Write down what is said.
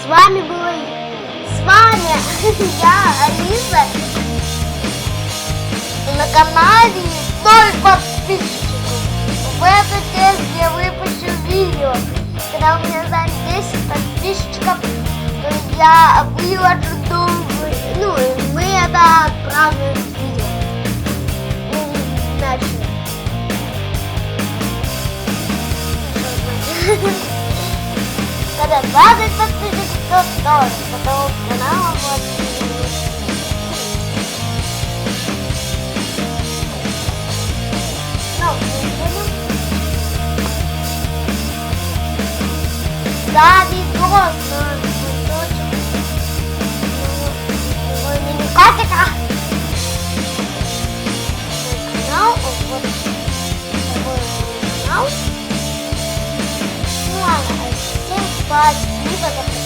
С вами я, Алиса. И на канале 0 подписчиков. В этот день я выпущу видео. Когда у меня станет 10 подписчиков, то я выложу новый. Ну, и мы это отправим в видео. И начнем. Когда 20 подписчиков, то тоже. Потому что канала будет. Да, видос на кусочек. Мой мини-котика. Мой канал. Вот такой канал. Ну ладно, всем спасибо за